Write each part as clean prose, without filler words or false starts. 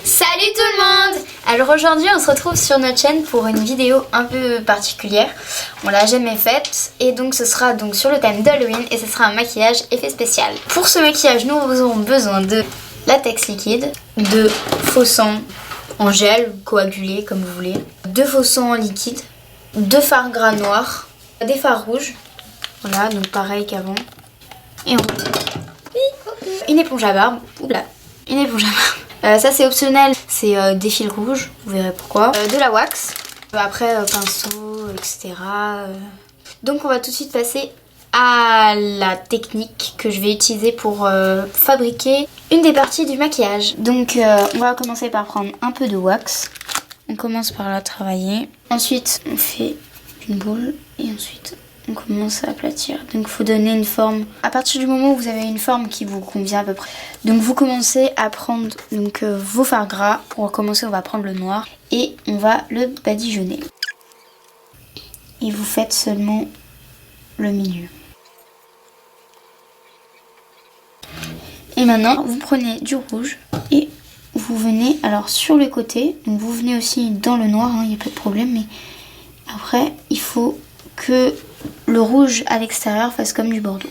Salut tout le monde! Alors aujourd'hui on se retrouve sur notre chaîne pour une vidéo un peu particulière. On l'a jamais faite et donc ce sera donc sur le thème d'Halloween et ce sera un maquillage effet spécial. Pour ce maquillage nous aurons besoin de latex liquide, de faux sang en gel ou coagulé comme vous voulez, de faux sang en liquide, de fard gras noir, des fards rouges, voilà donc pareil qu'avant, et une éponge à barbe, oula, une éponge à barbe. Ça c'est optionnel, c'est des fils rouges, vous verrez pourquoi. De la wax, après pinceau, etc. Donc on va tout de suite passer à la technique que je vais utiliser pour fabriquer une des parties du maquillage. Donc on va commencer par prendre un peu de wax. On commence par la travailler. Ensuite on fait une boule et ensuite on commence à aplatir. Donc il faut donner une forme. À partir du moment où vous avez une forme qui vous convient à peu près. Donc vous commencez à prendre donc, vos fards gras. Pour commencer on va prendre le noir et on va le badigeonner. Et vous faites seulement le milieu. Et maintenant vous prenez du rouge et vous venez alors sur les côtés. Donc vous venez aussi dans le noir, il n'y a pas de problème. Mais après il faut que le rouge à l'extérieur fasse comme du bordeaux.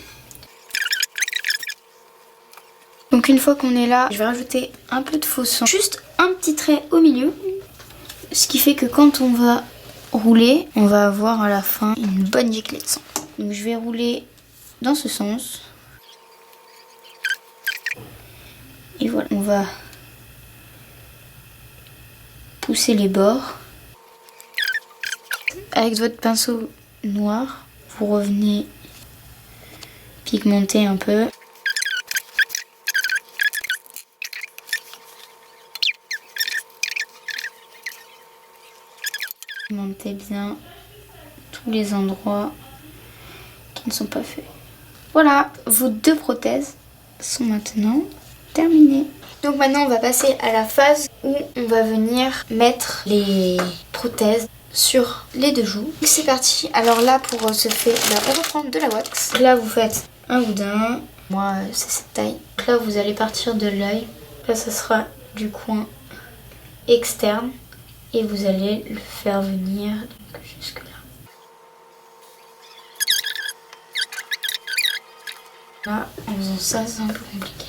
Donc une fois qu'on est là, je vais rajouter un peu de faux sang. Juste un petit trait au milieu. Ce qui fait que quand on va rouler, on va avoir à la fin une bonne giclée de sang. Donc je vais rouler dans ce sens. Et voilà, on va pousser les bords. Avec votre pinceau noir, vous revenez pigmenter un peu. Pigmentez bien tous les endroits qui ne sont pas faits. Voilà, vos deux prothèses sont maintenant terminées. Donc maintenant on va passer à la phase où on va venir mettre les prothèses sur les deux joues. C'est parti. Alors là pour ce fait, on va prendre de la wax. Là vous faites un boudin. Moi c'est cette taille. Donc là vous allez partir de l'œil. Là ce sera du coin externe. Et vous allez le faire venir donc, jusque là. Là, en faisant ça, c'est un peu compliqué.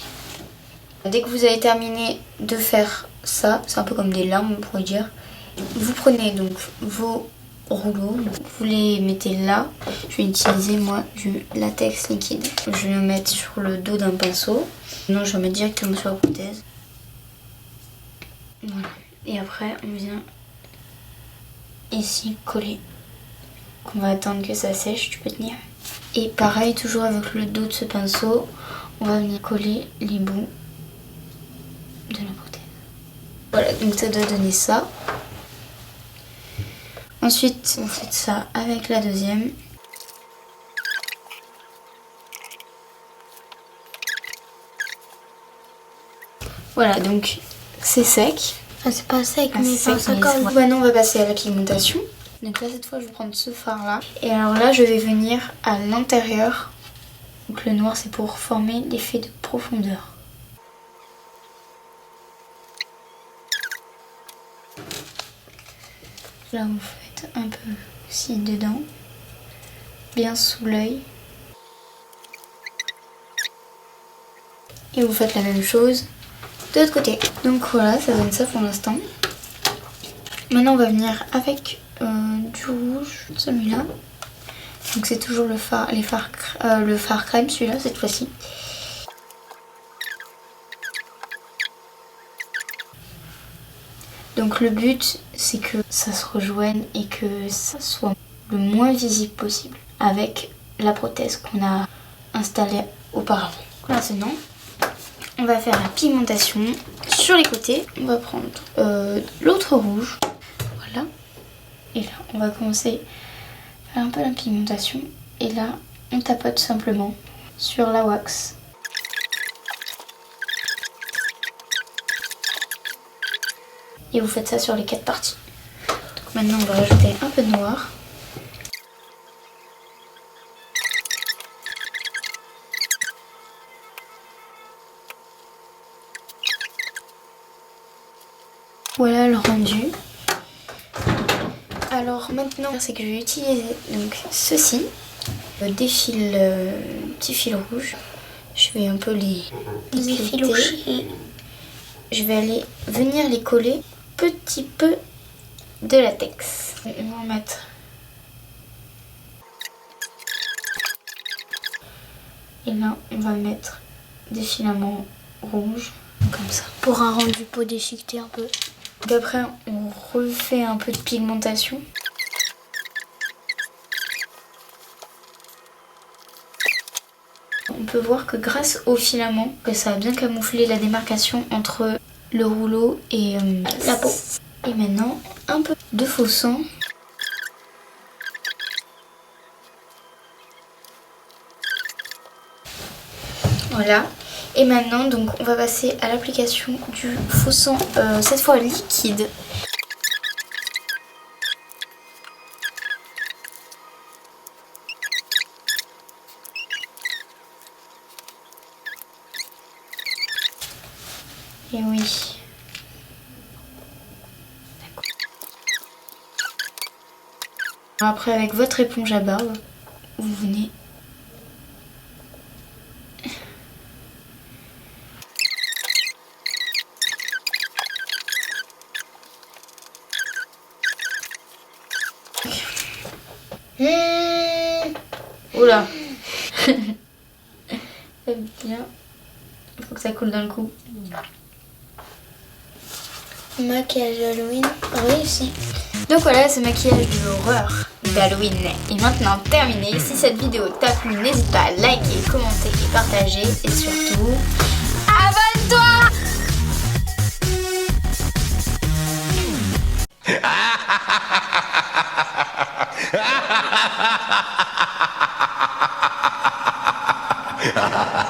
Dès que vous avez terminé de faire ça, c'est un peu comme des larmes on pourrait dire. Vous prenez donc vos rouleaux, vous les mettez là. Je vais utiliser moi du latex liquide. Je vais le mettre sur le dos d'un pinceau. Non, je vais le mettre directement sur la prothèse. Voilà. Et après, on vient ici coller. On va attendre que ça sèche, tu peux tenir. Et pareil, toujours avec le dos de ce pinceau, on va venir coller les bouts de la prothèse. Voilà, donc ça doit donner ça. Ensuite, on fait ça avec la deuxième. Voilà, donc c'est sec. Ah, c'est pas sec, mais ça colle. Maintenant, on va passer à la pigmentation. Donc là, cette fois, je vais prendre ce fard là. Et alors là, je vais venir à l'intérieur. Donc le noir, c'est pour former l'effet de profondeur. Là, vous faites un peu aussi dedans. Bien sous l'œil. Et vous faites la même chose de l'autre côté. Donc voilà, ça donne ça pour l'instant. Maintenant, on va venir avec du rouge, celui-là. Donc c'est toujours le fard crème, celui-là, cette fois-ci. Donc le but, c'est que ça se rejoigne et que ça soit le moins visible possible avec la prothèse qu'on a installée auparavant. Maintenant, on va faire la pigmentation sur les côtés. On va prendre l'autre rouge. Voilà. Et là, on va commencer à faire un peu la pigmentation. Et là, on tapote simplement sur la wax. Et vous faites ça sur les 4 parties. Donc maintenant, on va rajouter un peu de noir. Voilà le rendu. Alors maintenant, c'est que je vais utiliser donc ceci, des fils, petits fils rouges. Je vais un peu les filoucher. Je vais aller venir les coller petit peu de latex. On va en mettre. Et là, on va mettre des filaments rouges, comme ça. Pour un rendu peau déchiquetée un peu. Donc après, on refait un peu de pigmentation. On peut voir que grâce au filament, que ça a bien camouflé la démarcation entre le rouleau et la peau. Et maintenant, un peu de faux sang. Voilà. Et maintenant, donc, on va passer à l'application du faux sang, cette fois liquide. Et oui. Après, avec votre éponge à barbe, vous venez. Oula. C'est bien. Il faut que ça coule d'un coup. Maquillage d'Halloween réussi. Donc voilà, ce maquillage de l'horreur d'Halloween est maintenant terminé. Si cette vidéo t'a plu, n'hésite pas à liker, commenter et partager. Et surtout, abonne-toi! Ha ha ha ha ha!